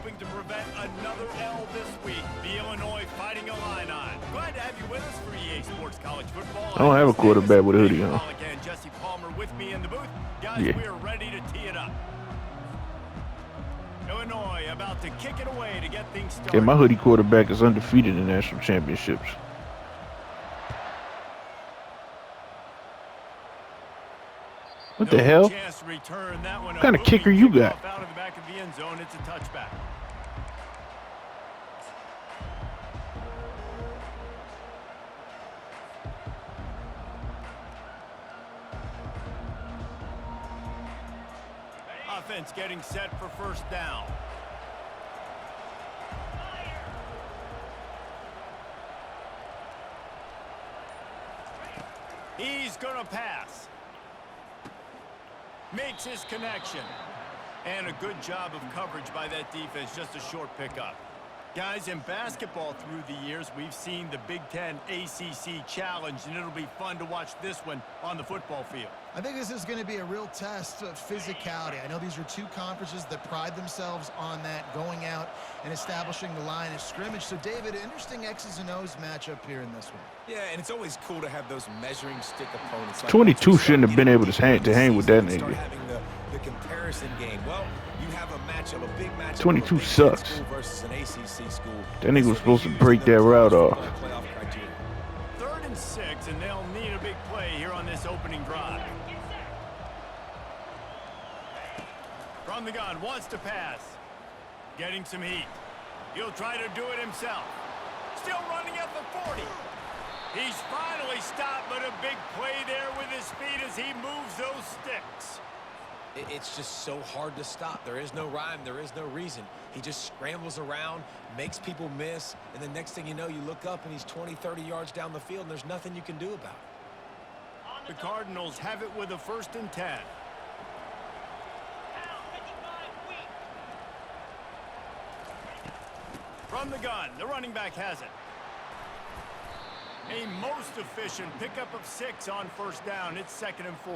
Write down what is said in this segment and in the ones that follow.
hoping to prevent another L this week. The Illinois Fighting Illini. Glad to have you with us for EA Sports College Football. I don't have a quarterback with a hoodie on. Again, Jesse Palmer with me in the booth. Guys, Yeah. we are ready to tee it up. Illinois about to kick it away to get things started. Yeah, my hoodie quarterback is undefeated in national championships. What the hell? What kind of kicker you got? Out of the back of the end zone, it's a touchback. Offense getting set for first down. He's gonna pass. Makes his connection. And a good job of coverage by that defense. Just a short pickup. Guys, in basketball through the years, we've seen the Big Ten ACC Challenge, and it'll be fun to watch this one on the football field. I think this is going to be a real test of physicality. I know these are two conferences that pride themselves on that, going out and establishing the line of scrimmage. So, David, interesting X's and O's matchup here in this one. Yeah, and it's always cool to have those measuring stick opponents. Like 22 shouldn't have been able to hang with that nigga. The comparison game. Well, you have a matchup, a big matchup. 22 sucks. Versus an ACC school. That nigga was supposed to break that route off. 3rd and 6, and they'll need a big play here on this opening drive. From the gun, wants to pass. Getting some heat. He'll try to do it himself. Still running at the 40. He's finally stopped, but a big play there with his feet as he moves those sticks. It's just so hard to stop. There is no rhyme. There is no reason. He just scrambles around, makes people miss, and the next thing you know, you look up and he's 20, 30 yards down the field, and there's nothing you can do about it. The Cardinals have it with a 1st and 10. From the gun, the running back has it. A most efficient pickup of 6 on first down. It's 2nd and 4.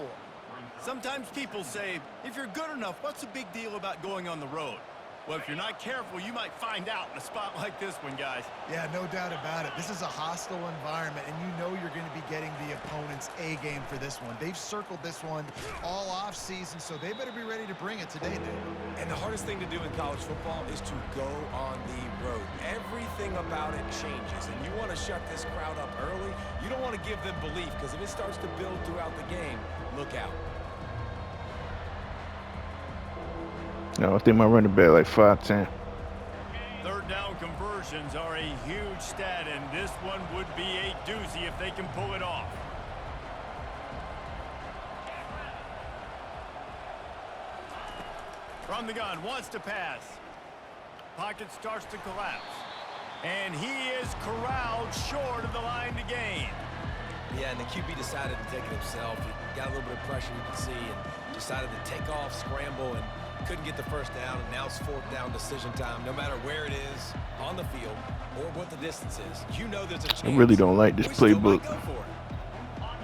Sometimes people say, if you're good enough, what's the big deal about going on the road? Well, if you're not careful, you might find out in a spot like this one, guys. Yeah, no doubt about it. This is a hostile environment, and you know you're going to be getting the opponent's A game for this one. They've circled this one all off season, so they better be ready to bring it today, dude. And the hardest thing to do in college football is to go on the road. Everything about it changes, and you want to shut this crowd up early. You don't want to give them belief, because if it starts to build throughout the game, look out. No, I think my running back like 5'10". 3rd down conversions are a huge stat, and this one would be a doozy if they can pull it off. From the gun, wants to pass. Pocket starts to collapse. And he is corralled short of the line to gain. Yeah, and the QB decided to take it himself. He got a little bit of pressure, you can see, and decided to take off, scramble, and couldn't get the first down, and now it's 4th down decision time. No matter where it is on the field or what the distance is, you know there's a chance. I really don't like this playbook.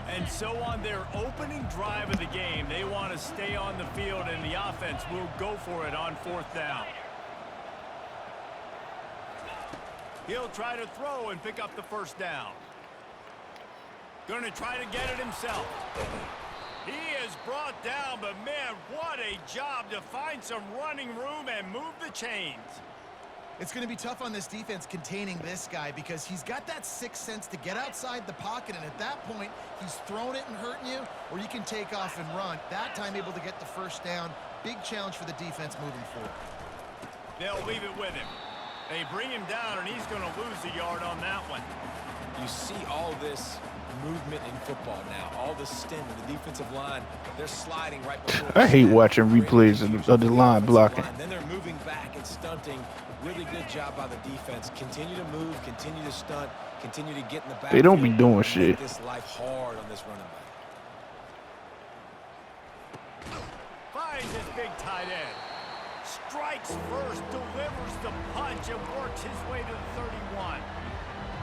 And so on their opening drive of the game, they want to stay on the field, and the offense will go for it on 4th down. He'll try to throw and pick up the first down. Going to try to get it himself. He is brought down, but man, what a job to find some running room and move the chains. It's going to be tough on this defense containing this guy because he's got that sixth sense to get outside the pocket, and at that point, he's throwing it and hurting you, or you can take off and run. That time able to get the first down. Big challenge for the defense moving forward. They'll leave it with him. They bring him down, and he's going to lose a yard on that one. You see all this movement in football now. All the stem in the defensive line. They're sliding right before. I hate watching replays of the line blocking. Then they're moving back and stunting. Really good job by the defense. Continue to move, continue to stunt, continue to get in the back. They don't be doing shit. Make this life hard on this running back. Finds his big tight end. Strikes first, delivers the punch, and works his way to the 31.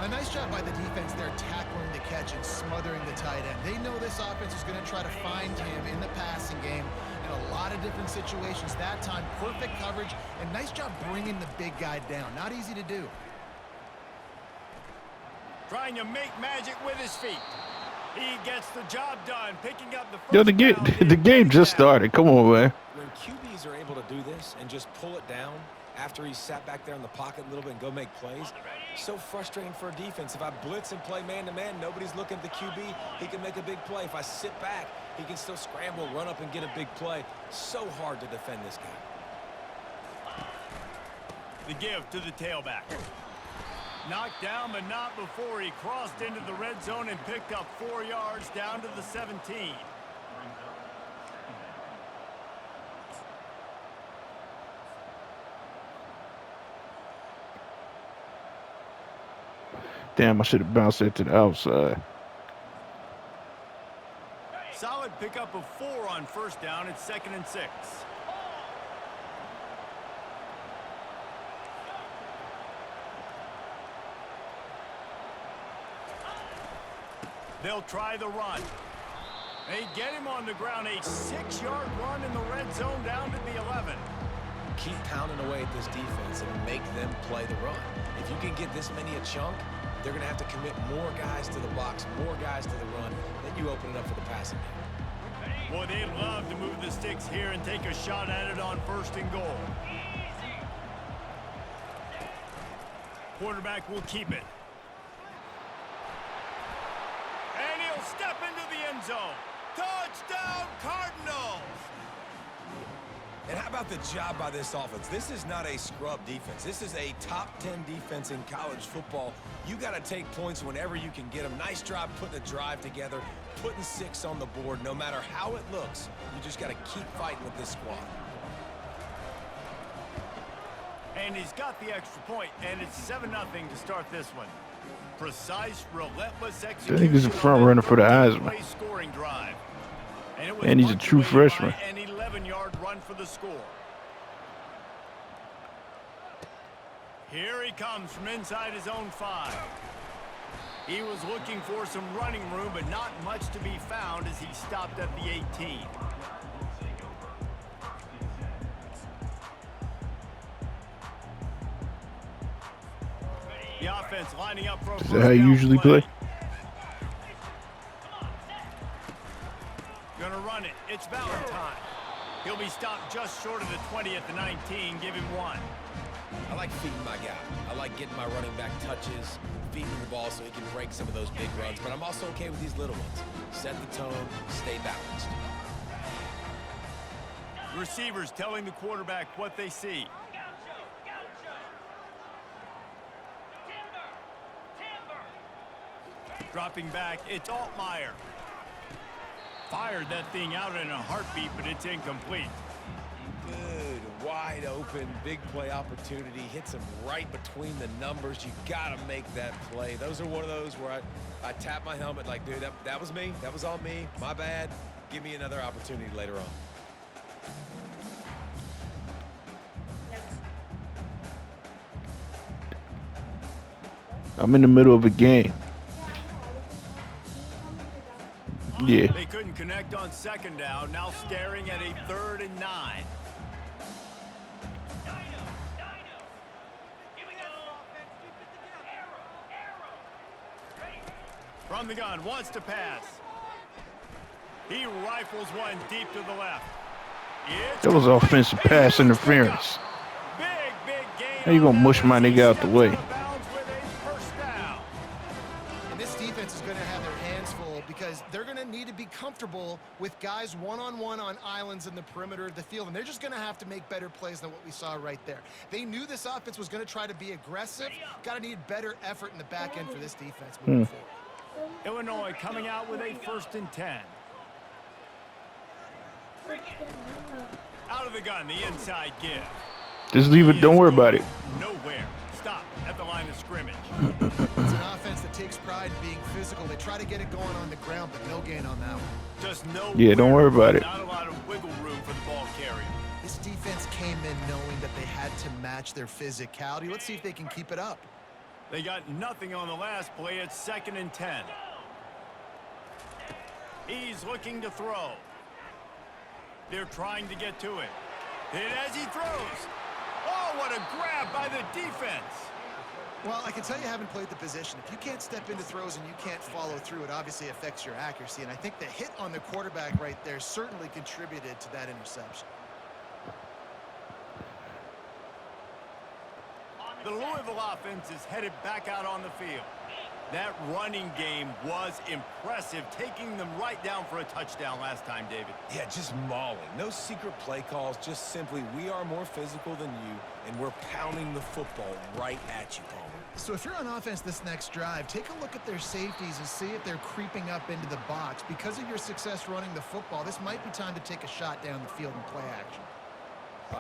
A nice job by the defense there, tackling the catch and smothering the tight end. They know this offense is going to try to find him in the passing game, and in a lot of different situations. That time, perfect coverage, and nice job bringing the big guy down. Not easy to do. Trying to make magic with his feet. He gets the job done, picking up the first Yo, down. the game just started. Come on, man. When QBs are able to do this and just pull it down after he sat back there in the pocket a little bit and go make plays, so frustrating for a defense. If I blitz and play man-to-man, nobody's looking at the QB, he can make a big play. If I sit back, he can still scramble, run up, and get a big play. So hard to defend this guy. The give to the tailback. Knocked down, but not before he crossed into the red zone and picked up 4 yards down to the 17. Damn, I should have bounced it to the outside. Solid pickup of 4 on first down. It's 2nd and 6. They'll try the run. They get him on the ground. A 6-yard run in the red zone down to the 11. Keep pounding away at this defense and make them play the run. If you can get this many a chunk, they're going to have to commit more guys to the box, more guys to the run. Then you open it up for the passing game. Boy, they'd love to move the sticks here and take a shot at it on 1st and goal. Quarterback will keep it. And he'll step into the end zone. Touchdown, Cardinals! And how about the job by this offense? This is not a scrub defense. This is a top 10 defense in college football. You got to take points whenever you can get them. Nice job putting a drive together, putting 6 on the board. No matter how it looks, you just got to keep fighting with this squad. And he's got the extra point, and it's 7-0 to start this one. Precise, relentless execution. I think he's a front runner for the Heisman. Scoring drive. And he's a true freshman. An 11-yard run for the score. Here he comes from inside his own 5. He was looking for some running room, but not much to be found as he stopped at the 18. The offense lining up for a Is that how you usually play? Gonna run it. It's Valentine. He'll be stopped just short of the 20 at the 19. Give him 1. I like feeding my guy. I like getting my running back touches, feeding the ball so he can break some of those big runs. But I'm also okay with these little ones. Set the tone, stay balanced. Receivers telling the quarterback what they see. Dropping back, it's Altmaier. Fired that thing out in a heartbeat, but it's incomplete. Good, wide open, big play opportunity. Hits him right between the numbers. You got to make that play. Those are one of those where I tap my helmet like, dude, that was me. That was on me. My bad. Give me another opportunity later on. I'm in the middle of a game. Yeah. They couldn't connect on 2nd down. Now staring at a 3rd and 9. From the gun, wants to pass. He rifles one deep to the left. That was offensive pass interference. Big gain. How you gonna mush my nigga out the way? This defense is going to have their hands full because they're going to need to be comfortable with guys one-on-one on islands in the perimeter of the field, and they're just going to have to make better plays than what we saw right there. They knew this offense was going to try to be aggressive. Got to need better effort in the back end for this defense moving forward. Illinois coming out with a 1st and 10. Out of the gun, the inside give. Just leave it. Don't worry about it. Nowhere. Stop at the line of scrimmage. It's an offense that takes pride in being physical. They try to get it going on the ground, but no gain on that one. Just no. Yeah, don't worry about it. Not a lot of wiggle room for the ball carrier. This defense came in knowing that they had to match their physicality. Let's see if they can keep it up. They got nothing on the last play. It's 2nd and 10. He's looking to throw. They're trying to get to it. Hit as he throws. Oh, what a grab by the defense. Well, I can tell you haven't played the position. If you can't step into throws and you can't follow through, it obviously affects your accuracy. And I think the hit on the quarterback right there certainly contributed to that interception. The Louisville offense is headed back out on the field. That running game was impressive, taking them right down for a touchdown last time, David. Yeah, just mauling. No secret play calls, just simply we are more physical than you, and we're pounding the football right at you, Palmer. So if you're on offense this next drive, take a look at their safeties and see if they're creeping up into the box. Because of your success running the football, this might be time to take a shot down the field and play action.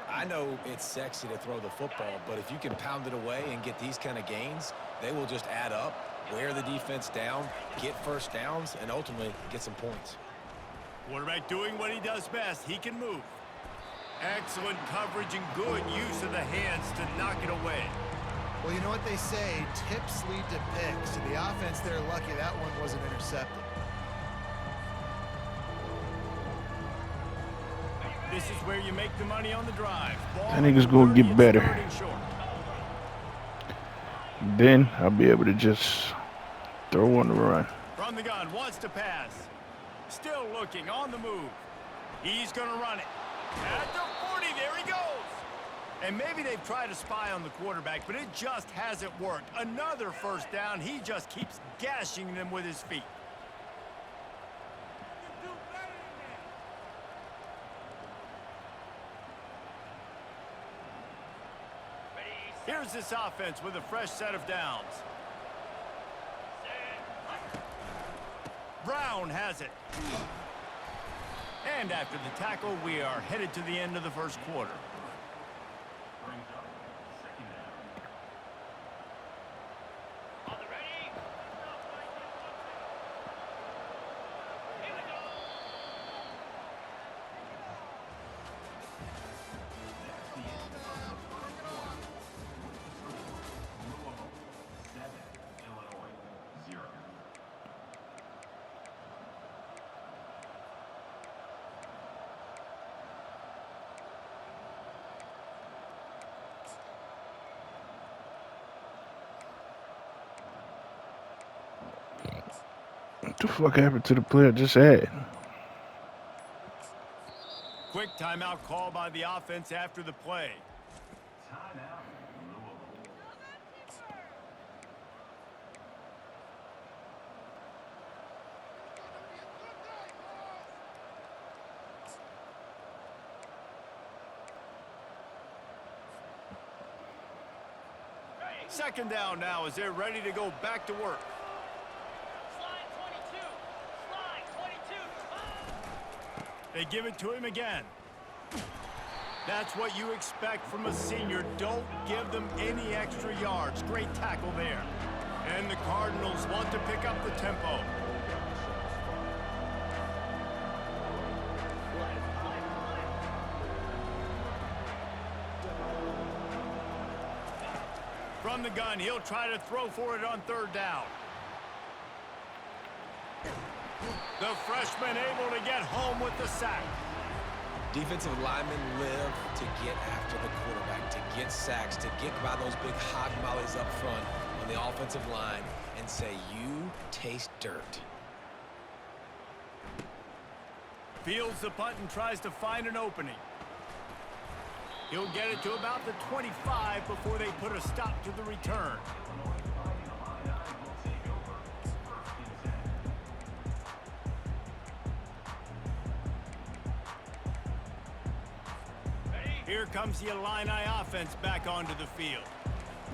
I know it's sexy to throw the football, but if you can pound it away and get these kind of gains, they will just add up, wear the defense down, get first downs, and ultimately get some points. Quarterback doing what he does best. He can move. Excellent coverage and good use of the hands to knock it away. Well, you know what they say, tips lead to picks. And the offense, they're lucky that one wasn't intercepted. This is where you make the money on the drive. Ball That nigga's gonna get better. short. Then I'll be able to just throw on the run. From the gun, wants to pass. Still looking, on the move. He's going to run it. At the 40, there he goes. And maybe they've tried to spy on the quarterback, but it just hasn't worked. Another first down. He just keeps gashing them with his feet. Here's this offense with a fresh set of downs. Brown has it. And after the tackle, we are headed to the end of the first quarter. What the fuck happened to the play I just had? Quick timeout call by the offense after the play. Second down now as they're ready to go back to work. They give it to him again. That's what you expect from a senior. Don't give them any extra yards. Great tackle there. And the Cardinals want to pick up the tempo. From the gun, he'll try to throw for it on third down. The freshman able to get home with the sack. Defensive linemen live to get after the quarterback, to get sacks, to get by those big hog mollies up front on the offensive line and say, you taste dirt. Fields the punt and tries to find an opening. He'll get it to about the 25 before they put a stop to the return. Here comes the Illini offense back onto the field.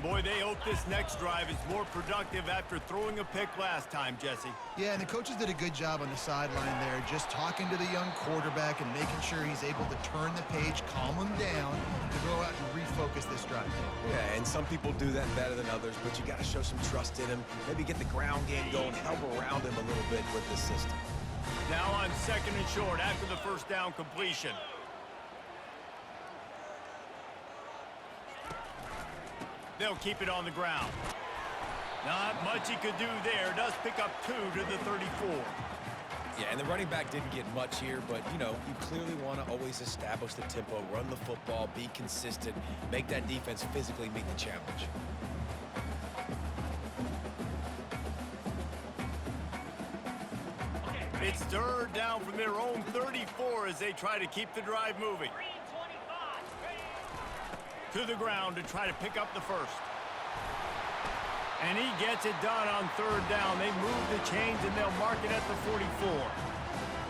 Boy, they hope this next drive is more productive after throwing a pick last time, Jesse. Yeah, and the coaches did a good job on the sideline there, just talking to the young quarterback and making sure he's able to turn the page, calm him down, to go out and refocus this drive. Yeah, and some people do that better than others, but you got to show some trust in him, maybe get the ground game going, help around him a little bit with the system. Now on second and short after the first down completion. They'll keep it on the ground. Not much he could do there. Does pick up 2 to the 34. Yeah, and the running back didn't get much here, but, you know, you clearly want to always establish the tempo, run the football, be consistent, make that defense physically meet the challenge. It's third down from their own 34 as they try to keep the drive moving. To the ground to try to pick up the first. And he gets it done on third down. They move the chains and they'll mark it at the 44.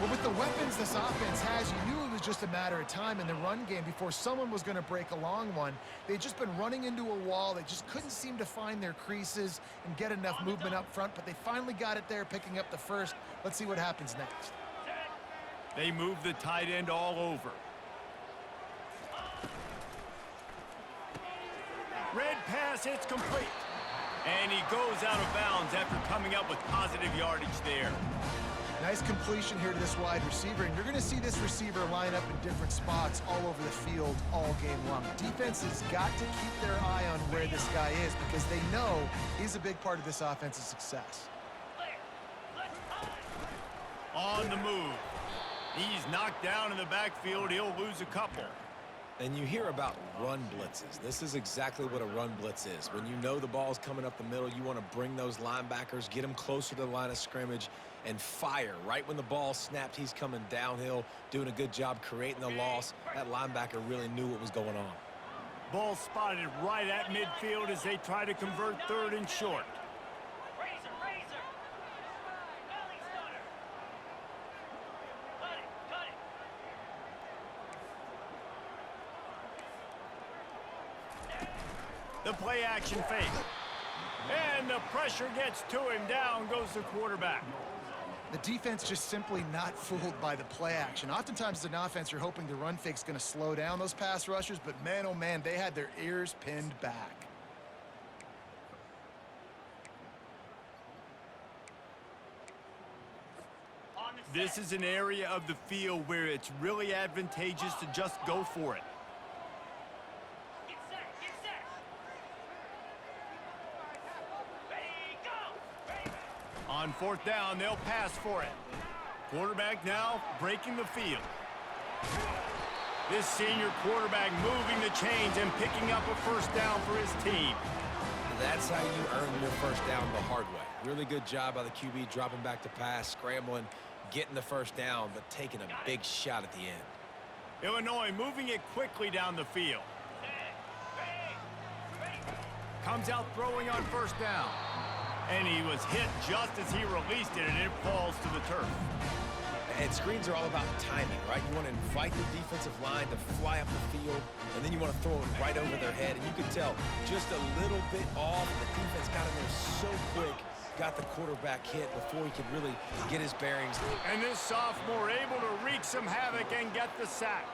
Well, with the weapons this offense has, you knew it was just a matter of time in the run game before someone was going to break a long one. They'd just been running into a wall. They just couldn't seem to find their creases and get enough movement up front, but they finally got it there, picking up the first. Let's see what happens next. They move the tight end all over. Red pass hits complete. And he goes out of bounds after coming up with positive yardage there. Nice completion here to this wide receiver, and you're going to see this receiver line up in different spots all over the field all game long. Defense has got to keep their eye on where this guy is because they know he's a big part of this offense's success. On the move. He's knocked down in the backfield. He'll lose a couple. And you hear about run blitzes. This is exactly what a run blitz is. When you know the ball's coming up the middle, you want to bring those linebackers, get them closer to the line of scrimmage, and fire. Right when the ball snapped, he's coming downhill, doing a good job creating the loss. That linebacker really knew what was going on. Ball spotted right at midfield as they try to convert third and short. The play action fake. And the pressure gets to him. Down goes the quarterback. The defense just simply not fooled by the play action. Oftentimes as an offense, you're hoping the run fake's going to slow down those pass rushers, but man, oh man, they had their ears pinned back. This is an area of the field where it's really advantageous to just go for it. On fourth down, they'll pass for it. Quarterback now breaking the field. This senior quarterback moving the chains and picking up a first down for his team. That's how you earn your first down the hard way. Really good job by the QB, dropping back to pass, scrambling, getting the first down, but taking a big shot at the end. Illinois moving it quickly down the field. Comes out throwing on first down. And he was hit just as he released it, and it falls to the turf. And screens are all about timing, right? You want to invite the defensive line to fly up the field, and then you want to throw it right over their head. And you can tell just a little bit off. The defense got in there so quick, got the quarterback hit before he could really get his bearings. And this sophomore able to wreak some havoc and get the sack.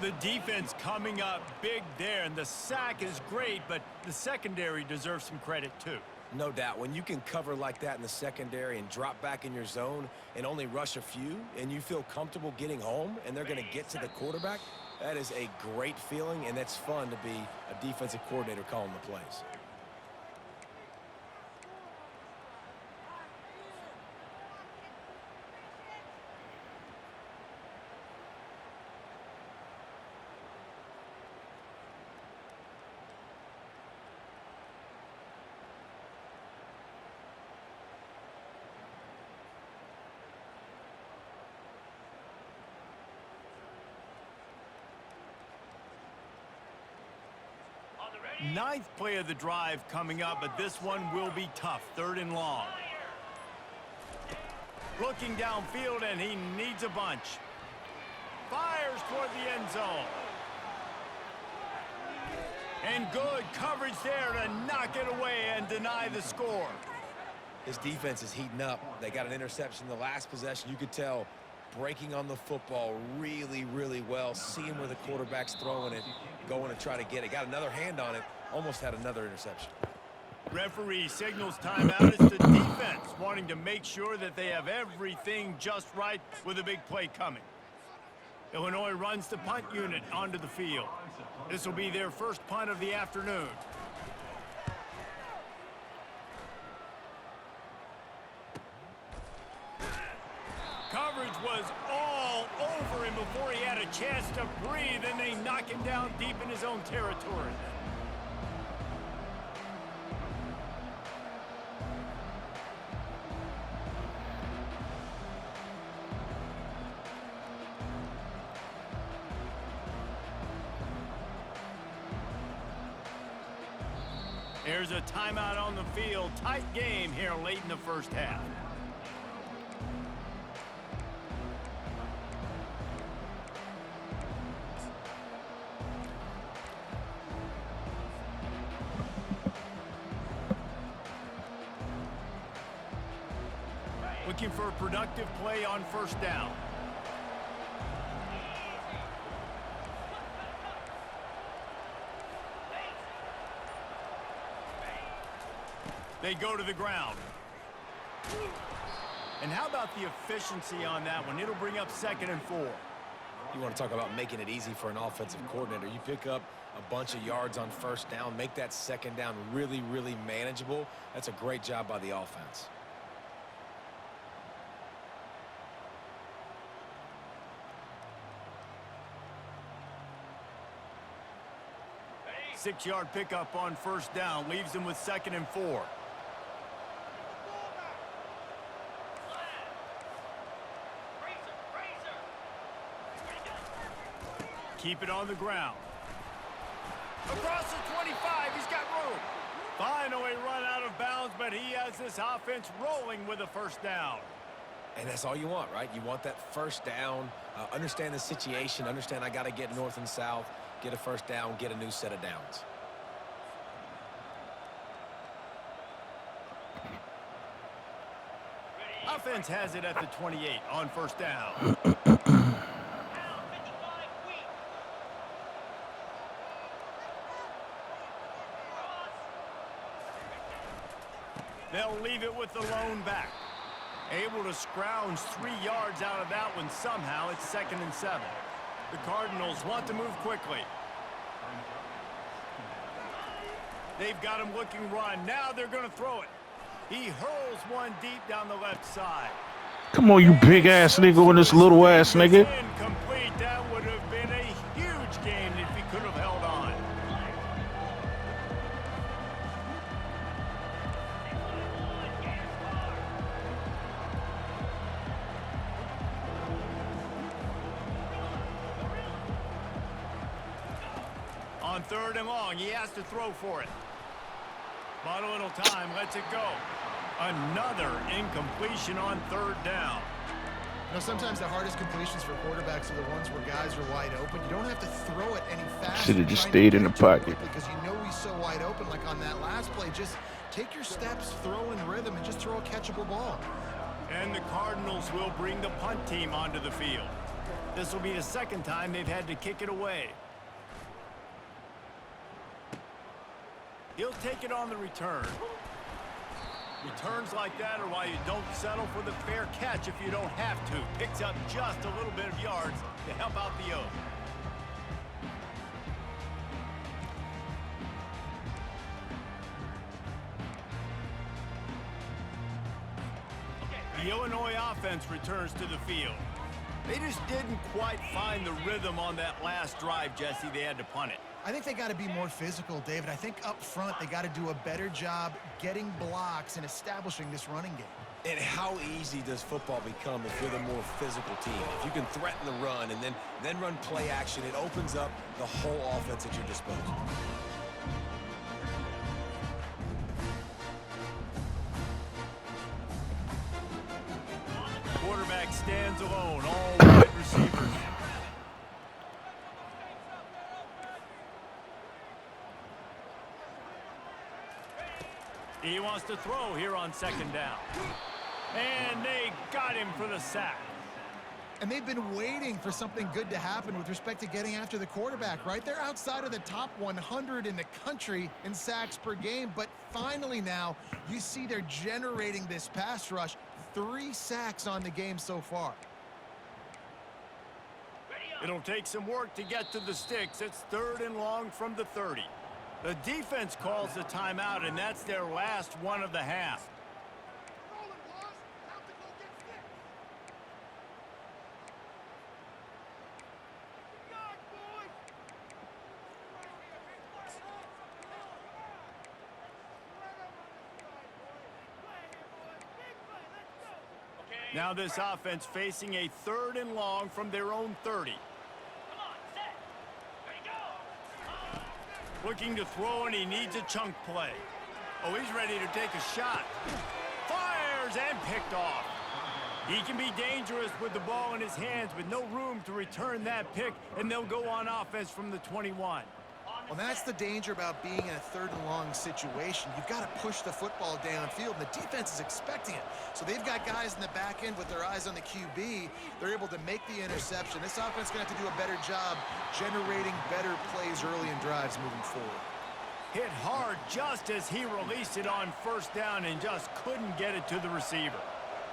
The defense coming up big there, and the sack is great, but the secondary deserves some credit too. No doubt. When you can cover like that in the secondary and drop back in your zone and only rush a few, and you feel comfortable getting home and they're going to get to the quarterback, that is a great feeling, and it's fun to be a defensive coordinator calling the plays. Ninth play of the drive coming up, but this one will be tough. Third and long. Looking downfield, and he needs a bunch. Fires toward the end zone. And good coverage there to knock it away and deny the score. His defense is heating up. They got an interception the last possession. You could tell breaking on the football really, really well. Seeing where the quarterback's throwing it, going to try to get it. Got another hand on it. Almost had another interception. Referee signals timeout. It's the defense wanting to make sure that they have everything just right with a big play coming. Illinois runs the punt unit onto the field. This will be their first punt of the afternoon. was all over him before he had a chance to breathe, and they knock him down deep in his own territory. There's a timeout on the field. Tight game here late in the first half. Looking for a productive play on first down. They go to the ground. And how about the efficiency on that one? It'll bring up 2nd and 4. You want to talk about making it easy for an offensive coordinator. You pick up a bunch of yards on first down, make that 2nd down really, really manageable. That's a great job by the offense. Six-yard pickup on first down leaves them with 2nd and 4. Keep it on the ground. Across the 25, he's got room. Finally run out of bounds, but he has this offense rolling with a first down. And that's all you want, right? You want that first down, understand the situation, understand I got to get north and south, get a first down, get a new set of downs. Offense has it at the 28 on first down. They'll leave it with the lone back. Able to scrounge 3 yards out of that one somehow. It's 2nd and 7. The Cardinals want to move quickly. They've got him looking run. Now they're going to throw it. He hurls one deep down the left side. Come on, you big-ass nigga and this little-ass nigga. Incomplete. That would have been a huge game if he could have held on. On 3rd and long, he has to throw for it. But a little time, lets it go. Another incompletion on 3rd down. You know, sometimes the hardest completions for quarterbacks are the ones where guys are wide open. You don't have to throw it any faster. Should have just stayed in the pocket. Because you know he's so wide open, like on that last play. Just take your steps, throw in rhythm, and just throw a catchable ball. And the Cardinals will bring the punt team onto the field. This will be the 2nd time they've had to kick it away. He'll take it on the return. Returns like that are why you don't settle for the fair catch if you don't have to. Picks up just a little bit of yards to help out the O. The Illinois offense returns to the field. They just didn't quite find the rhythm on that last drive, Jesse. They had to punt it. I think they got to be more physical, David. I think up front they got to do a better job getting blocks and establishing this running game. And how easy does football become if you're the more physical team? If you can threaten the run and then run play action, it opens up the whole offense at your disposal. Quarterback stands alone, all wide receivers. He wants to throw here on 2nd down. And they got him for the sack. And they've been waiting for something good to happen with respect to getting after the quarterback, right? They're outside of the top 100 in the country in sacks per game, but finally now you see they're generating this pass rush. 3 sacks on the game so far. It'll take some work to get to the sticks. It's 3rd and long from the 30. The defense calls the timeout, and that's their last one of the half. Now this offense facing a 3rd and long from their own 30. Looking to throw, and he needs a chunk play. Oh, he's ready to take a shot. Fires and picked off. He can be dangerous with the ball in his hands with no room to return that pick, and they'll go on offense from the 21. Well, that's the danger about being in a 3rd and long situation. You've got to push the football downfield, and the defense is expecting it. So they've got guys in the back end with their eyes on the QB. They're able to make the interception. This offense is going to have to do a better job generating better plays early in drives moving forward. Hit hard just as he released it on 1st down and just couldn't get it to the receiver.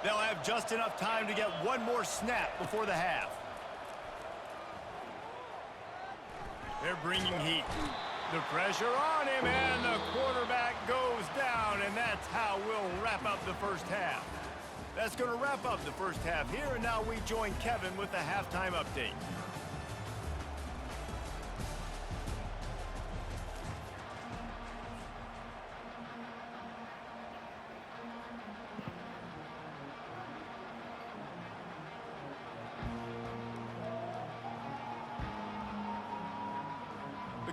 They'll have just enough time to get one more snap before the half. They're bringing heat. The pressure on him, and the quarterback goes down, and that's how we'll wrap up the first half. That's going to wrap up the first half here, and now we join Kevin with the halftime update.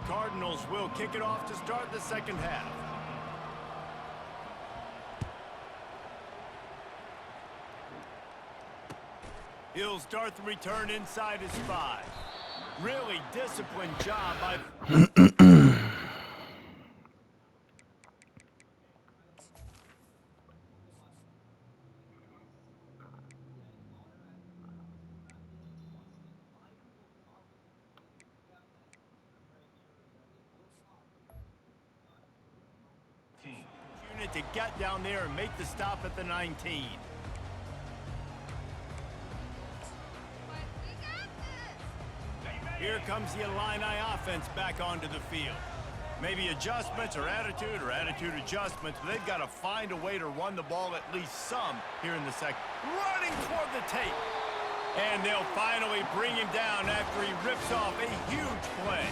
Cardinals will kick it off to start the second half. He'll start the return inside his 5. Really disciplined job by... to get down there and make the stop at the 19. Here comes the Illini offense back onto the field. Maybe adjustments or attitude adjustments, but they've got to find a way to run the ball at least some here in the second. Running toward the tape. And they'll finally bring him down after he rips off a huge play.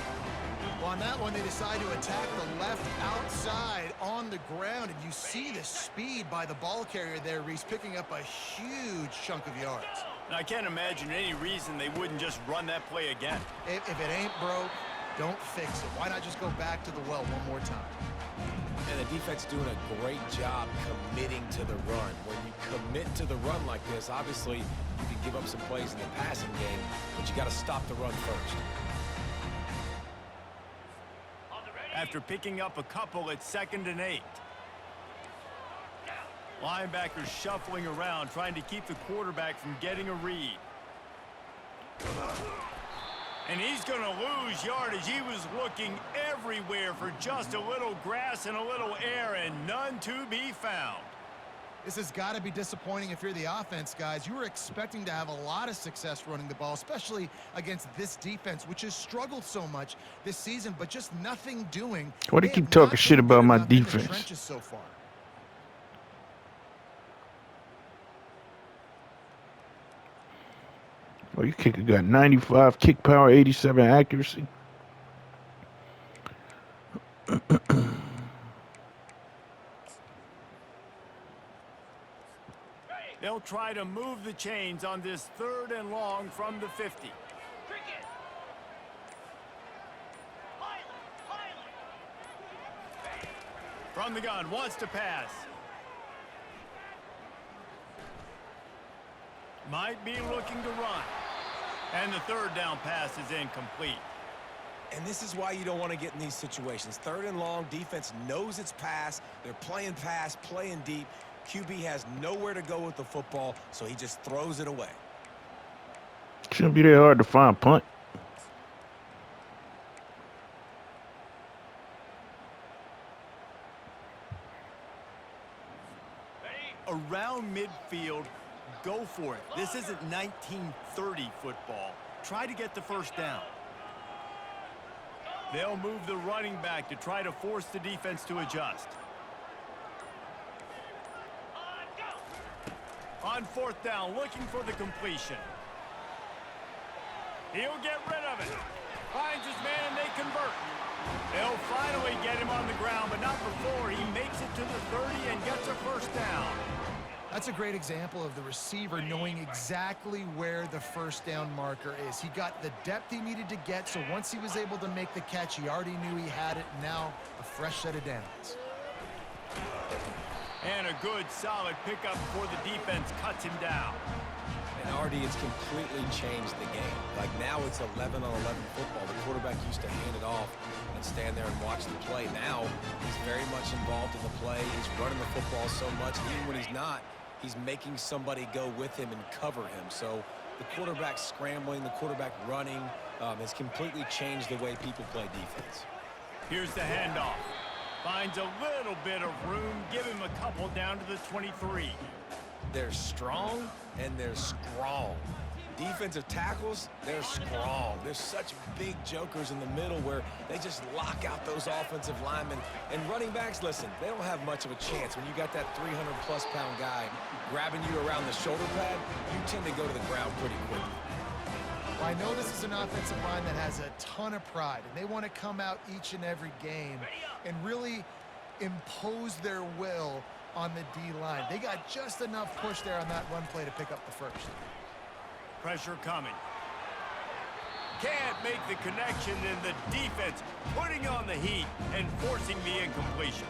Well, on that one, they decide to attack the left outside on the ground, and you see the speed by the ball carrier there, Reese, picking up a huge chunk of yards. And I can't imagine any reason they wouldn't just run that play again. If it ain't broke, don't fix it. Why not just go back to the well one more time? And the defense doing a great job committing to the run. When you commit to the run like this, obviously you can give up some plays in the passing game, but you got to stop the run first. After picking up a couple at 2nd and 8. Linebackers shuffling around, trying to keep the quarterback from getting a read. And he's going to lose yardage. He was looking everywhere for just a little grass and a little air, and none to be found. This has got to be disappointing if you're the offense, guys. You were expecting to have a lot of success running the ball, especially against this defense, which has struggled so much this season, but just nothing doing. Why do you keep talking shit about my defense? So far. Oh, your kicker got 95 kick power, 87 accuracy. They'll try to move the chains on this 3rd and long from the 50. From the gun, wants to pass. Might be looking to run. And the 3rd down pass is incomplete. And this is why you don't want to get in these situations. 3rd and long, defense knows it's pass. They're playing pass, playing deep. QB has nowhere to go with the football, so he just throws it away. Shouldn't be that hard to find punt. Around midfield, go for it. This isn't 1930 football. Try to get the 1st down. They'll move the running back to try to force the defense to adjust. On 4th down, looking for the completion. He'll get rid of it. Finds his man, and they convert. They'll finally get him on the ground, but not before he makes it to the 30 and gets a 1st down. That's a great example of the receiver knowing exactly where the first down marker is. He got the depth he needed to get, so once he was able to make the catch, he already knew he had it. Now a fresh set of downs. And a good, solid pickup before the defense cuts him down. And Artie, it's completely changed the game. Like now it's 11-on-11 football. The quarterback used to hand it off and stand there and watch the play. Now he's very much involved in the play. He's running the football so much, and even when he's not, he's making somebody go with him and cover him. So the quarterback scrambling, the quarterback running has completely changed the way people play defense. Here's the handoff. Finds a little bit of room. Give him a couple down to the 23. They're strong and they're strong. Defensive tackles, they're strong. There's such big jokers in the middle where they just lock out those offensive linemen. And running backs, listen, they don't have much of a chance. When you got that 300-plus pound guy grabbing you around the shoulder pad, you tend to go to the ground pretty quickly. Well, I know this is an offensive line that has a ton of pride, and they want to come out each and every game and really impose their will on the D-line. They got just enough push there on that run play to pick up the first. Pressure coming. Can't make the connection, and the defense putting on the heat and forcing the incompletion.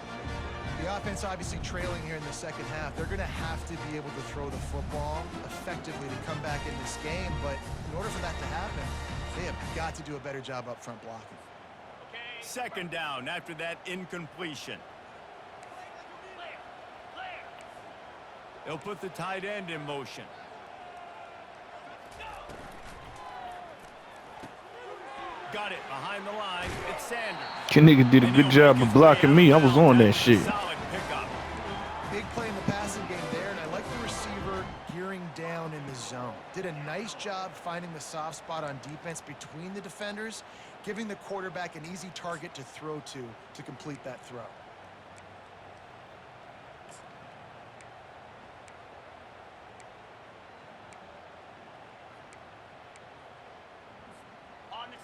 The offense obviously trailing here in the second half. They're going to have to be able to throw the football effectively to come back in this game, but in order for that to happen, they have got to do a better job up front blocking. Second down after that incompletion. They'll put the tight end in motion. Got it behind the line. It's Sanders. Your nigga did a good job of blocking me. I was on that shit. Solid pickup. Big play in the passing game there, and I like the receiver gearing down in the zone. Did a nice job finding the soft spot on defense between the defenders, giving the quarterback an easy target to throw to complete that throw.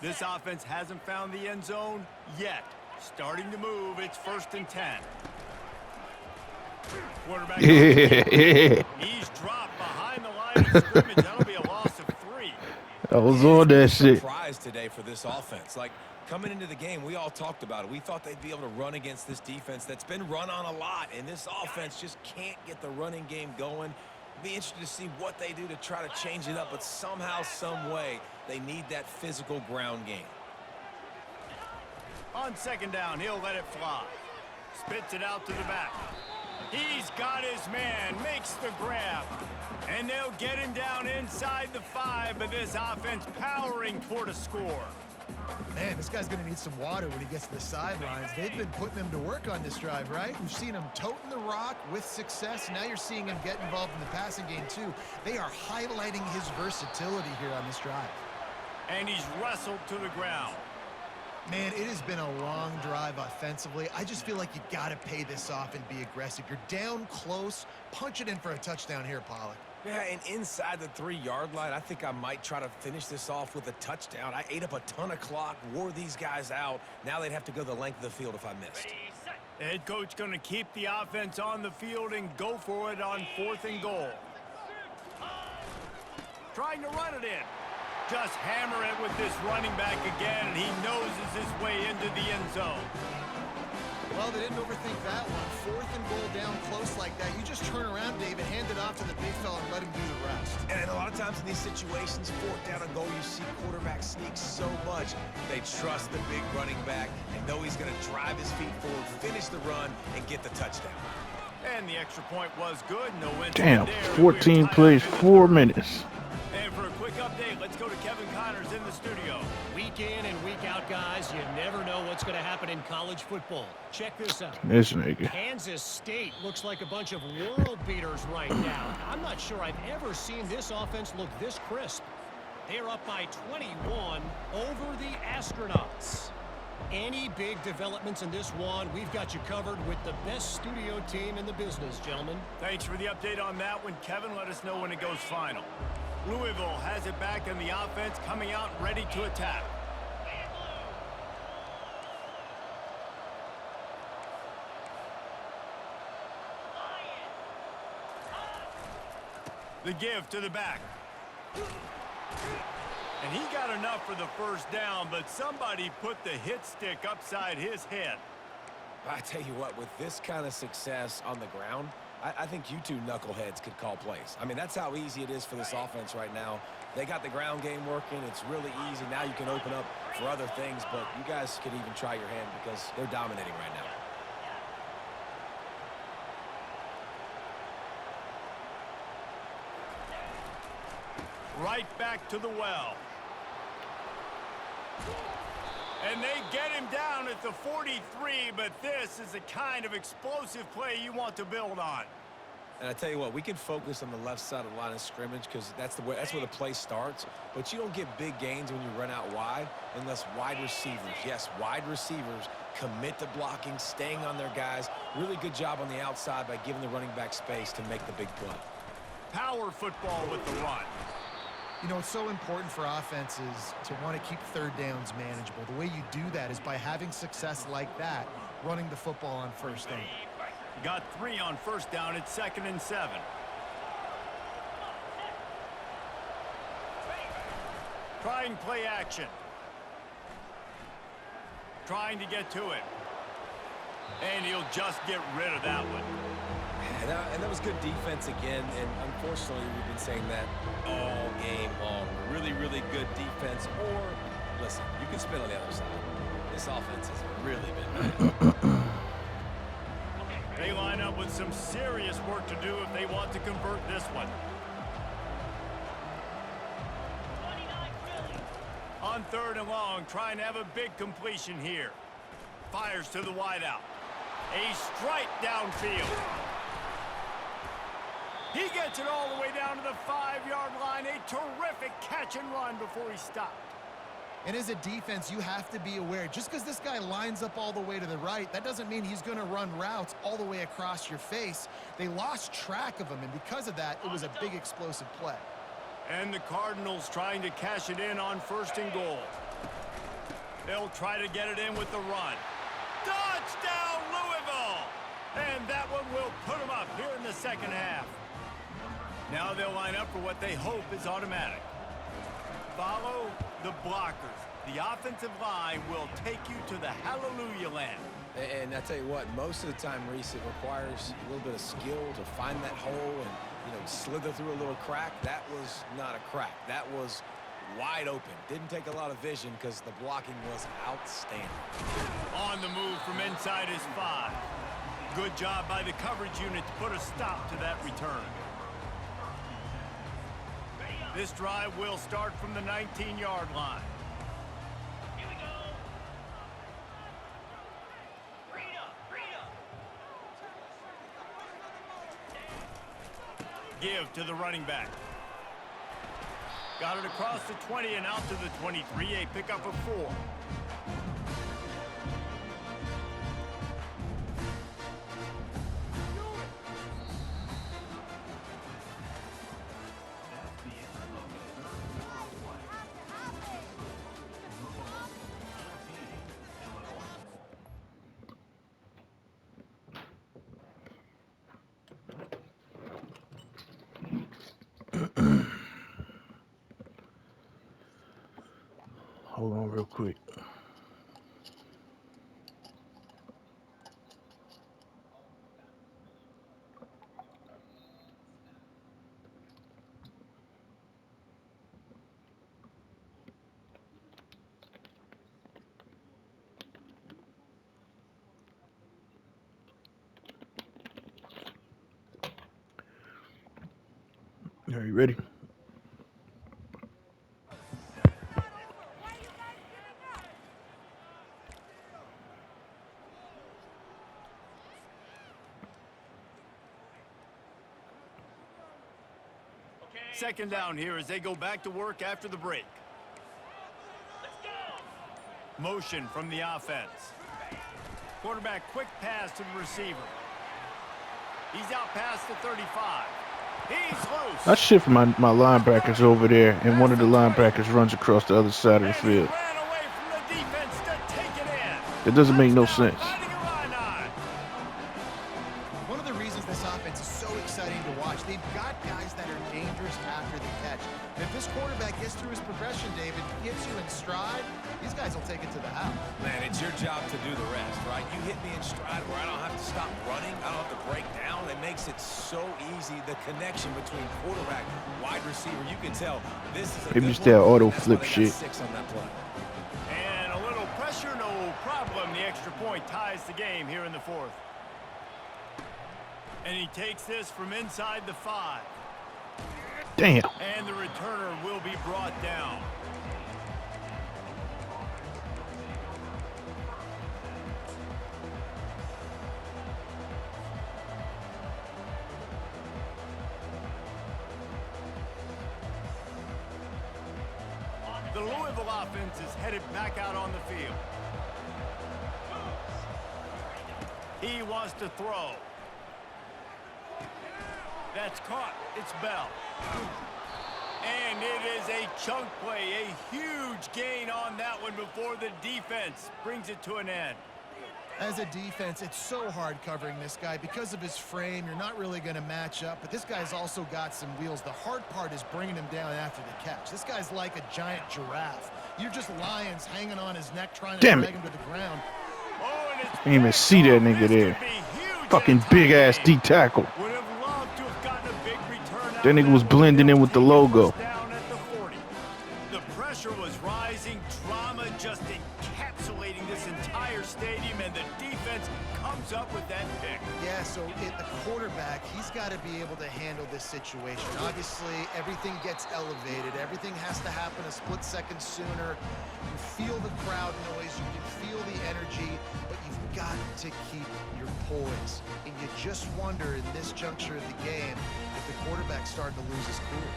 This offense hasn't found the end zone yet. Starting to move. It's 1st and 10. Quarterback. He's dropped behind the line of scrimmage. That'll be a loss of 3. I was on that shit. Surprise today for this offense. Like coming into the game, we all talked about it. We thought they'd be able to run against this defense that's been run on a lot, and this offense just can't get the running game going. Be interested to see what they do to try to change it up, but somehow, some way, they need that physical ground game. On second down, he'll let it fly. Spits it out to the back. He's got his man, makes the grab. And they'll get him down inside the 5, but this offense powering toward a score. Man, this guy's going to need some water when he gets to the sidelines. They've been putting him to work on this drive, right? We've seen him toting the rock with success. Now you're seeing him get involved in the passing game, too. They are highlighting his versatility here on this drive. And he's wrestled to the ground. Man, it has been a long drive offensively. I just feel like you got to pay this off and be aggressive. You're down close. Punch it in for a touchdown here, Pollack. Yeah, and inside the 3-yard line, I think I might try to finish this off with a touchdown. I ate up a ton of clock, wore these guys out. Now they'd have to go the length of the field if I missed. The head coach going to keep the offense on the field and go for it on 4th and goal. Trying to run it in. Just hammer it with this running back again, and he noses his way into the end zone. Well, they didn't overthink that one. 4th and goal down close like that. You just turn around, David, hand it off to the big fella and let him do the rest. And a lot of times in these situations, 4th down and goal, you see quarterbacks sneak so much. They trust the big running back and know he's going to drive his feet forward, finish the run, and get the touchdown. And the extra point was good. No incident Damn, there. 14 plays, 4 minutes. And for a quick update, let's go to Kevin Connors in the studio. Week in and week out, guys, you never know what's going to happen in college football. Check this out. This nigga. Kansas State looks like a bunch of world beaters right now. I'm not sure I've ever seen this offense look this crisp. They're up by 21 over the Astronauts. Any big developments in this one, we've got you covered with the best studio team in the business, gentlemen. Thanks for the update on that one, Kevin. Let us know when it goes final. Louisville has it back in the offense, coming out ready to attack. The give to the back. And he got enough for the first down, but somebody put the hit stick upside his head. I tell you what, with this kind of success on the ground, I think you two knuckleheads could call plays. I mean, that's how easy it is for this offense right now. They got the ground game working. It's really easy. Now you can open up for other things, but you guys could even try your hand because they're dominating right now. Right back to the well. And they get him down at the 43, but this is the kind of explosive play you want to build on. And I tell you what, we can focus on the left side of the line of scrimmage because that's where the play starts. But you don't get big gains when you run out wide unless wide receivers, yes, wide receivers commit to blocking, staying on their guys. Really good job on the outside by giving the running back space to make the big play. Power football with the run. You know, it's so important for offenses to want to keep third downs manageable. The way you do that is by having success like that, running the football on first down. Got 3 on first down. It's 2nd and 7. Trying play action. Trying to get to it. And he'll just get rid of that one. And that was good defense again, and unfortunately we've been saying that all game long. Really, really good defense, or, listen, you can spin on the other side. This offense has really been bad. They line up with some serious work to do if they want to convert this one. On 3rd and long, trying to have a big completion here. Fires to the wideout. A strike downfield. He gets it all the way down to the 5-yard line. A terrific catch and run before he stopped. And as a defense, you have to be aware, just because this guy lines up all the way to the right, that doesn't mean he's going to run routes all the way across your face. They lost track of him, and because of that, it was a big explosive play. And the Cardinals trying to cash it in on 1st and goal. They'll try to get it in with the run. Touchdown, Louisville! And that one will put them up here in the 2nd half. Now they'll line up for what they hope is automatic. Follow the blockers. The offensive line will take you to the hallelujah land. And I tell you what, most of the time, Reese, it requires a little bit of skill to find that hole and, you know, slither through a little crack. That was not a crack. That was wide open. Didn't take a lot of vision because the blocking was outstanding. On the move from inside his 5. Good job by the coverage unit to put a stop to that return. This drive will start from the 19-yard line. Here we go. Give to the running back. Got it across the 20 and out to the 23. A pickup of 4. Hold on real quick. Are you ready? Second down here as they go back to work after the break. Motion from the offense. Quarterback quick pass to the receiver. He's out past the 35. He's loose. I shift my linebackers over there, and one of the linebackers runs across the other side of the field. Ran away from the defense to take it in. It doesn't make no sense. One of the reasons this offense is so exciting to watch. They've got guys that are dangerous after the catch. And if this quarterback gets through his progression, David, gets you in stride, these guys will take it to the house. Man, it's your job to do the rest, right? You hit me in stride where I don't have to stop running. I don't have to break down. It makes it so easy. The connection between quarterback, wide receiver, you can tell this is a Maybe good just that one. auto That's flip why they shit. got 6 on that play. And a little pressure, no problem. The extra point ties the game here in the fourth. And he takes this from inside the 5. Damn. And the returner will be brought down. The Louisville offense is headed back out on the field. He wants to throw. That's caught. It's Bell. And it is a chunk play, a huge gain on that one before the defense brings it to an end. As a defense, it's so hard covering this guy. Because of his frame, you're not really going to match up, but this guy's also got some wheels. The hard part is bringing him down after the catch. This guy's like a giant giraffe. You're just lions hanging on his neck trying to Damn drag it. him to the ground. Oh, and it's I didn't even see that nigga there. Fucking big ass D tackle. Would have loved to have gotten a big return out That nigga of was blending in with the logo. Down at the 40. The pressure was rising, drama just encapsulating this entire stadium, and the defense comes up with that pick. Yeah, so the quarterback, he's got to be able to handle this situation. Obviously, everything gets elevated. Everything has to happen a split second sooner. You feel the crowd noise. You can feel the energy, but you've got to keep your poise. And you just wonder in this juncture of the game if the quarterback's starting to lose his cool.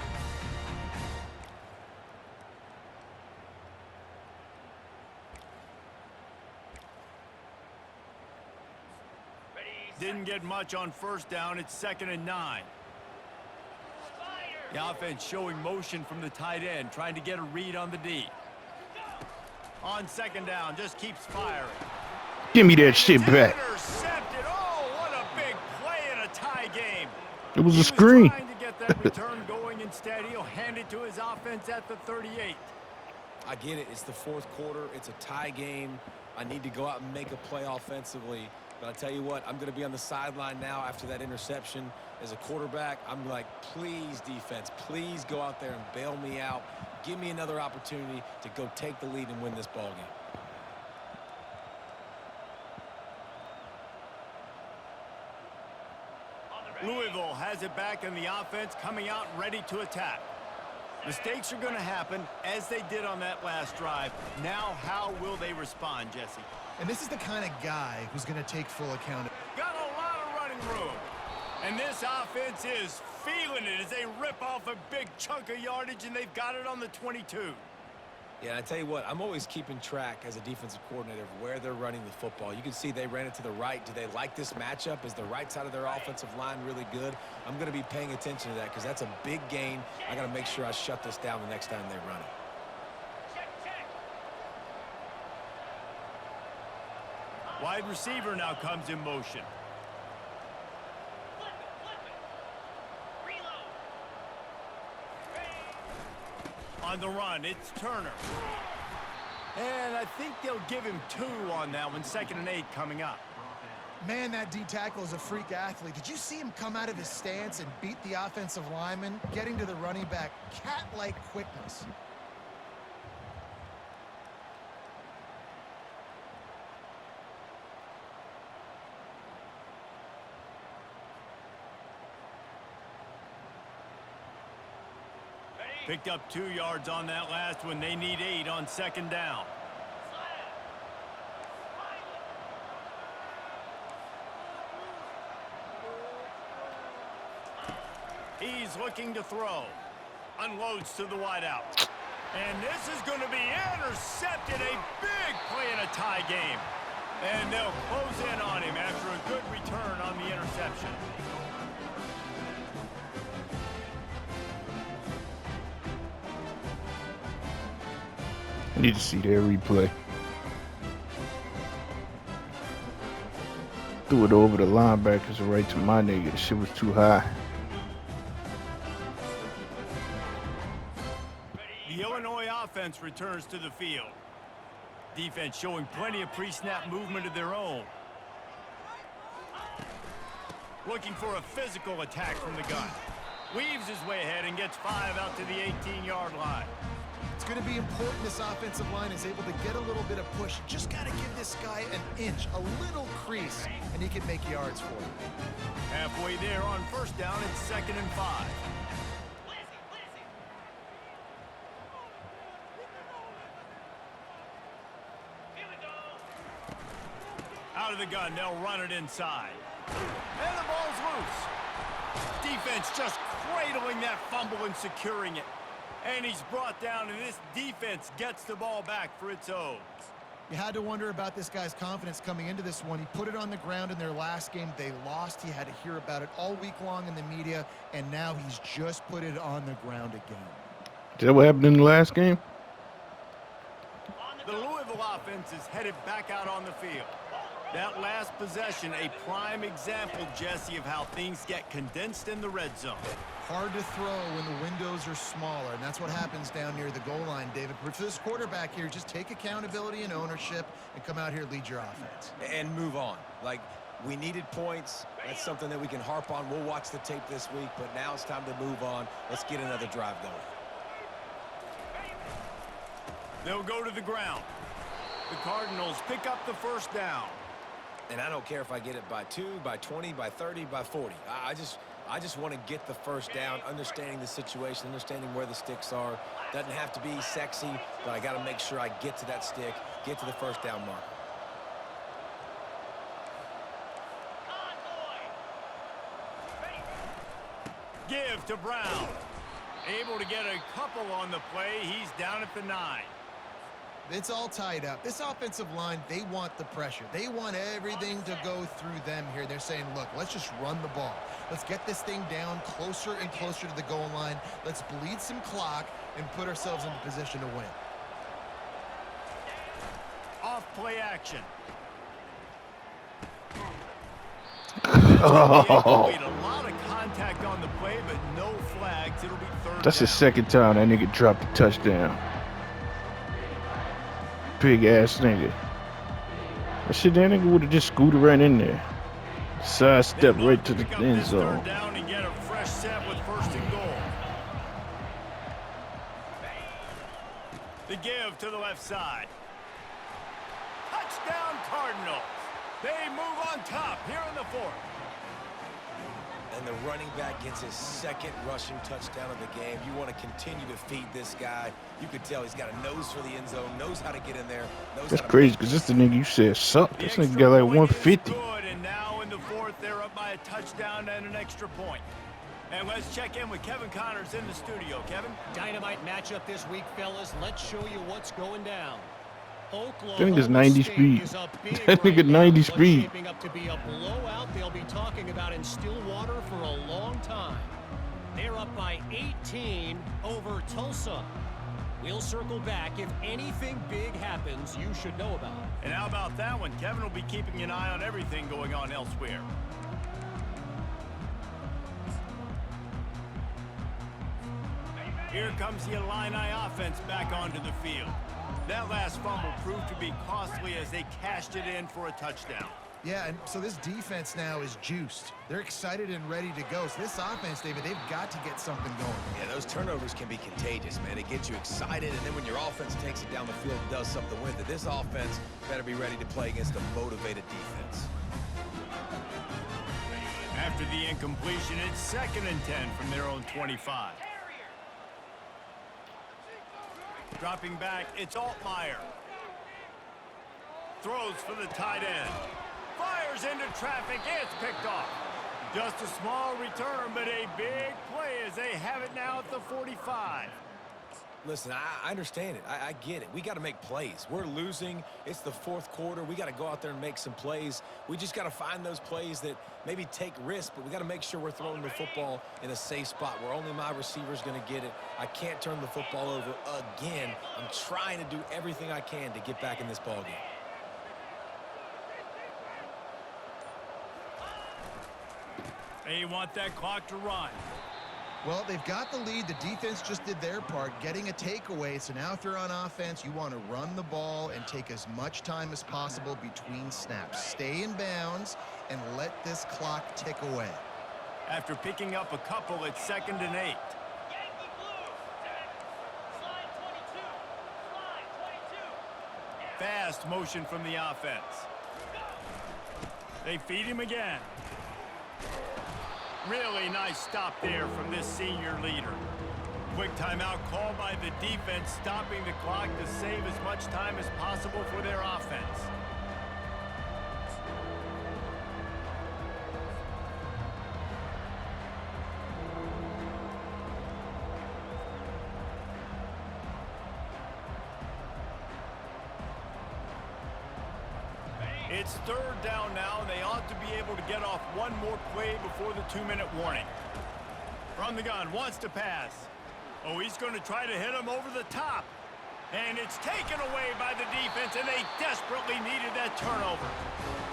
Didn't get much on first down. It's 2nd and 9. The offense showing motion from the tight end, trying to get a read on the D. On 2nd down, just keeps firing. Give me that shit back. Intercepted. Oh, what a big play in a tie game. It was He a screen. trying to get that return going instead. He'll hand it to his offense at the 38. I get it. It's the fourth quarter. It's a tie game. I need to go out and make a play offensively. But I tell you what, I'm going to be on the sideline now after that interception. As a quarterback, I'm like, please, defense, please go out there and bail me out. Give me another opportunity to go take the lead and win this ball game. Louisville has it back in the offense, coming out ready to attack. Mistakes are going to happen, as they did on that last drive. Now, how will they respond, Jesse? And this is the kind of guy who's going to take full account. Got a lot of running room. And this offense is feeling it as they rip off a big chunk of yardage, and they've got it on the 22. Yeah, I tell you what, I'm always keeping track as a defensive coordinator of where they're running the football. You can see they ran it to the right. Do they like this matchup? Is the right side of their offensive line really good? I'm going to be paying attention to that because that's a big gain. I got to make sure I shut this down the next time they run it. Wide receiver now comes in motion. On the run, it's Turner. And I think they'll give him 2 on that one. 2nd and 8 coming up. Man, that D-tackle is a freak athlete. Did you see him come out of his stance and beat the offensive lineman, getting to the running back? Cat-like quickness. Picked up 2 yards on that last one. They need 8 on 2nd down. He's looking to throw. Unloads to the wideout. And this is going to be intercepted. A big play in a tie game. And they'll close in on him after a good return on the interception. I need to see that replay. threw it over the linebackers right to my nigga. The shit was too high. The Illinois offense returns to the field. Defense showing plenty of pre-snap movement of their own. Looking for a physical attack from the gun. Weaves his way ahead and gets 5 out to the 18-yard line. It's going to be important this offensive line is able to get a little bit of push. Just got to give this guy an inch, a little crease, and he can make yards for you. Halfway there on first down, it's 2nd and 5. Out of the gun, they'll run it inside. And the ball's loose. Defense just cradling that fumble and securing it. And he's brought down, and this defense gets the ball back for its own. You had to wonder about this guy's confidence coming into this one. He put it on the ground in their last game. They lost. He had to hear about it all week long in the media, and now he's just put it on the ground again. Is that what happened in the last game? The Louisville offense is headed back out on the field. That last possession, a prime example, Jesse, of how things get condensed in the red zone. Hard to throw when the windows are smaller, and that's what happens down near the goal line, David. But for this quarterback here, just take accountability and ownership and come out here and lead your offense. And move on. Like, we needed points. That's something that we can harp on. We'll watch the tape this week, but now it's time to move on. Let's get another drive going. They'll go to the ground. The Cardinals pick up the first down. And I don't care if I get it by 2, by 20, by 30, by 40. I just want to get the first down, understanding the situation, understanding where the sticks are. Doesn't have to be sexy, but I got to make sure I get to that stick, get to the first down mark. Give to Brown. Able to get a couple on the play. He's down at the 9. It's all tied up. This offensive line, they want the pressure. They want everything to go through them here. They're saying, look, let's just run the ball. Let's get this thing down closer and closer to the goal line. Let's bleed some clock and put ourselves in position to win. Off play action. Oh. A lot of contact on the play, but no flags. It'll be third That's down. the second time that nigga dropped the touchdown. Big ass nigga. That shit, that nigga would have just scooted right in there. Sidestep right to the end zone. Third down and get a fresh set with 1st and goal. The give to the left side. Touchdown Cardinals. They move on top here in the 4th. And the running back gets his 2nd rushing touchdown of the game. You want to continue to feed this guy. You could tell he's got a nose for the end zone, knows how to get in there. That's crazy, because this the nigga you said sucked. This nigga got like 150. Good, and now in the 4th, they're up by a touchdown and an extra point. And let's check in with Kevin Connors in the studio. Kevin? Dynamite matchup this week, fellas. Let's show you what's going down. That nigga's 90 speed. That nigga 90 speed. Shaping up to be a blowout they'll be talking about in Stillwater for a long time. They're up by 18 over Tulsa. We'll circle back. If anything big happens, you should know about it. And how about that one? Kevin will be keeping an eye on everything going on elsewhere. Here comes the Illini offense back onto the field. That last fumble proved to be costly as they cashed it in for a touchdown. Yeah, and so this defense now is juiced. They're excited and ready to go. So this offense, David, they've got to get something going. Yeah, those turnovers can be contagious, man. It gets you excited, and then when your offense takes it down the field and does something with it, this offense better be ready to play against a motivated defense. After the incompletion, it's 2nd and 10 from their own 25. Dropping back, it's Altmaier. Throws for the tight end. Fires into traffic, it's picked off. Just a small return, but a big play as they have it now at the 45. Listen, I understand it. I get it. We got to make plays. We're losing. It's the 4th quarter. We got to go out there and make some plays. We just got to find those plays that maybe take risks, but we got to make sure we're throwing the football in a safe spot where only my receiver's going to get it. I can't turn the football over again. I'm trying to do everything I can to get back in this ballgame. They want that clock to run. Well, they've got the lead. The defense just did their part, getting a takeaway. So now if you're on offense, you want to run the ball and take as much time as possible between snaps. Stay in bounds and let this clock tick away. After picking up a couple, it's 2nd and 8. Fast motion from the offense. They feed him again. Really nice stop there from this senior leader. Quick timeout called by the defense, stopping the clock to save as much time as possible for their offense. It's 3rd down now, and they ought to be able to get off one more play before the 2-minute warning. From the gun, wants to pass. Oh, he's going to try to hit him over the top. And it's taken away by the defense, and they desperately needed that turnover.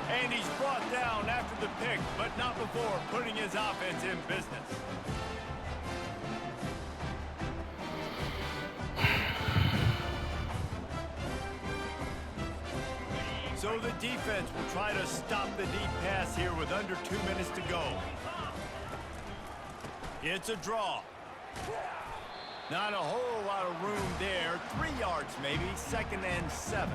And he's brought down after the pick, but not before putting his offense in business. So the defense will try to stop the deep pass here with under 2 minutes to go. It's a draw. Not a whole lot of room there. 3 yards maybe, 2nd and 7.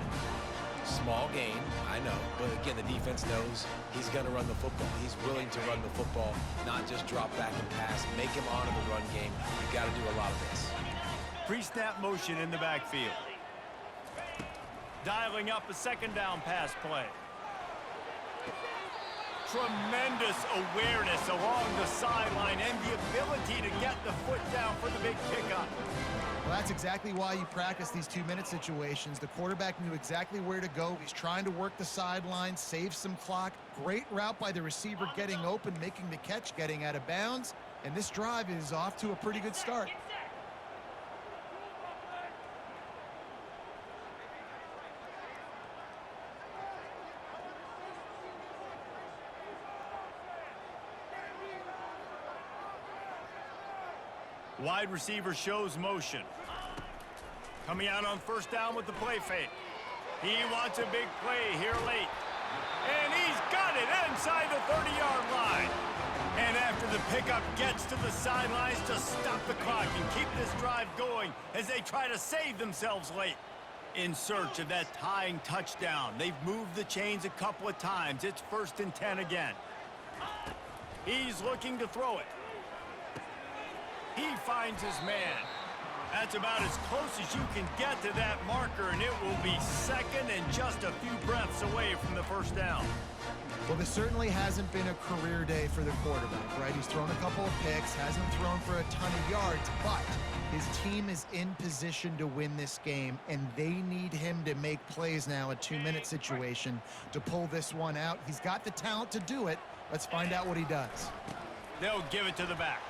Small gain, I know. But again, the defense knows he's going to run the football. He's willing to run the football, not just drop back and pass. Make him honor the run game. You've got to do a lot of this. Pre-snap motion in the backfield. Dialing up a 2nd down pass play. Tremendous awareness along the sideline and the ability to get the foot down for the big pickup. Well, that's exactly why you practice these 2-minute situations. The quarterback knew exactly where to go. He's trying to work the sideline, save some clock. Great route by the receiver getting open, making the catch, getting out of bounds. And this drive is off to a pretty good start. Wide receiver shows motion. Coming out on 1st down with the play fake. He wants a big play here late. And he's got it inside the 30-yard line. And after the pickup gets to the sidelines to stop the clock and keep this drive going as they try to save themselves late. In search of that tying touchdown. They've moved the chains a couple of times. It's 1st and 10 again. He's looking to throw it. He finds his man. That's about as close as you can get to that marker, and it will be 2nd and just a few breaths away from the 1st down. Well, this certainly hasn't been a career day for the quarterback, right? He's thrown a couple of picks, hasn't thrown for a ton of yards, but his team is in position to win this game, and they need him to make plays now, a 2-minute situation, to pull this one out. He's got the talent to do it. Let's find out what he does. They'll give it to the back.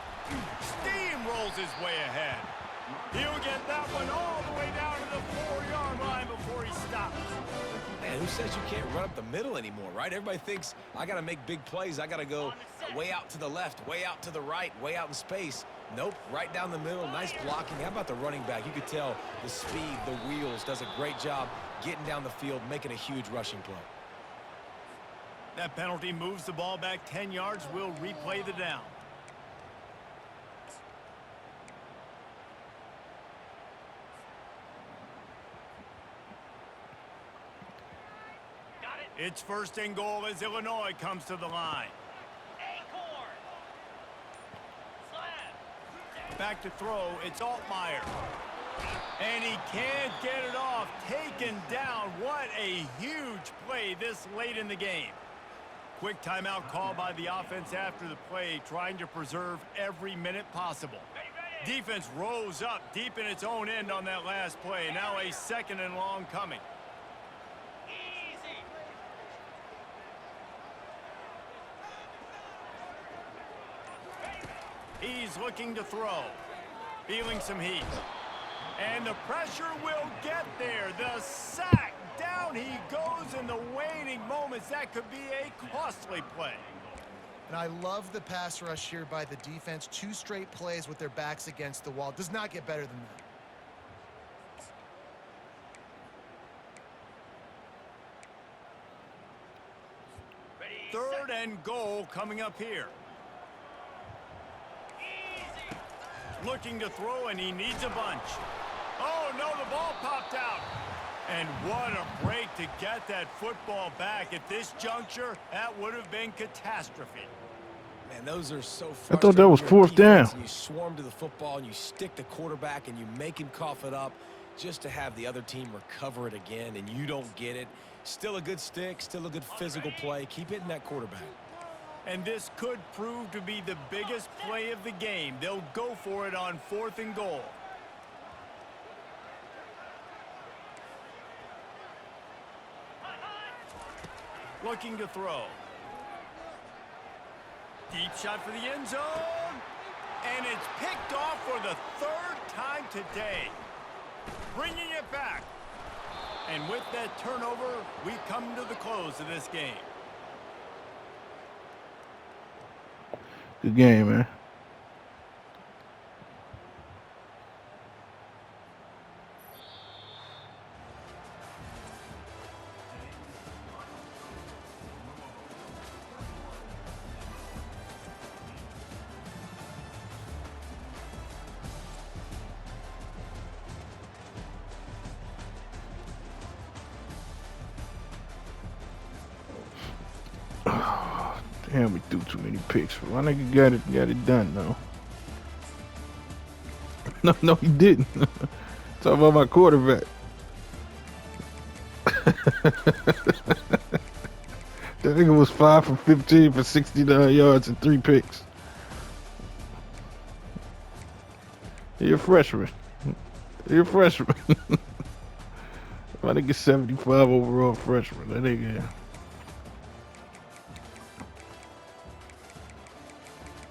Steamrolls his way ahead. He'll get that one all the way down to the 4-yard line before he stops. Man, who says you can't run up the middle anymore, right? Everybody thinks I got to make big plays. I got to go way out to the left, way out to the right, way out in space. Nope, right down the middle. Nice blocking. How about the running back? You could tell the speed, the wheels, does a great job getting down the field, making a huge rushing play. That penalty moves the ball back 10 yards. We'll replay the down. It's 1st and goal as Illinois comes to the line. Back to throw, it's Altmaier. And he can't get it off. Taken down. What a huge play this late in the game. Quick timeout call by the offense after the play, trying to preserve every minute possible. Defense rose up deep in its own end on that last play. Now a 2nd and long coming. He's looking to throw. Feeling some heat. And the pressure will get there. The sack. Down he goes in the waning moments. That could be a costly play. And I love the pass rush here by the defense. 2 straight plays with their backs against the wall. Does not get better than that. Third and goal coming up here. Looking to throw, and he needs a bunch. Oh, no, the ball popped out. And what a break to get that football back. At this juncture, that would have been catastrophe. Man, those are so I thought that was fourth down. You swarm to the football, and you stick the quarterback, and you make him cough it up just to have the other team recover it again, and you don't get it. Still a good stick, still a good physical play. Keep hitting that quarterback. And this could prove to be the biggest play of the game. They'll go for it on 4th and goal. Looking to throw. Deep shot for the end zone. And it's picked off for the 3rd time today. Bringing it back. And with that turnover, we come to the close of this game. Good game, man. Damn, we threw too many picks. My nigga got it done though. No, he didn't. Talk about my quarterback. That nigga was 5 for 15 for 69 yards and 3 picks. You're a freshman. You're a freshman. My nigga 75 overall freshman. That nigga.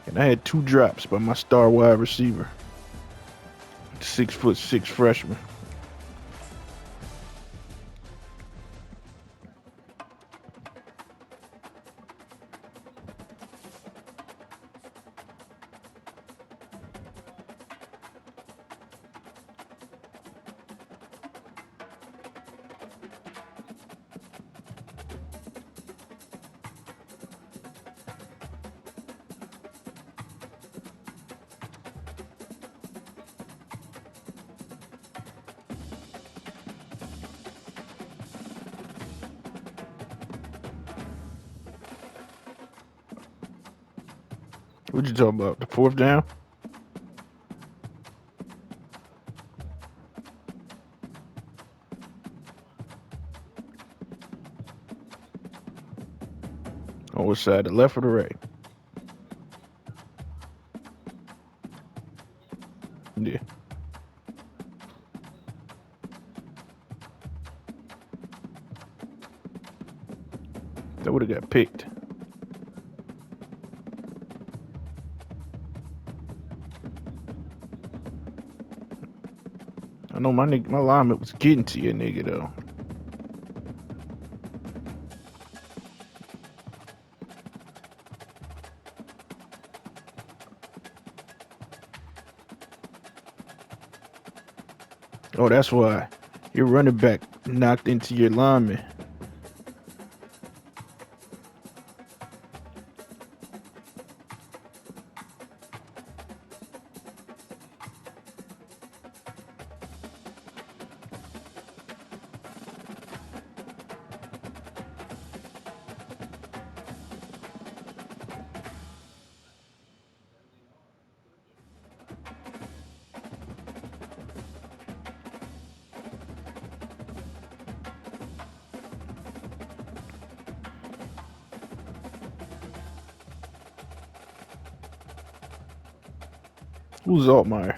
And I had 2 drops by my star wide receiver. 6'6" freshman. What you talking about? The 4th down? On which side, the left or the right? Yeah. That would have got picked. I know my lineman was getting to your nigga though. Oh, that's why your running back knocked into your lineman. Who's Altmaier?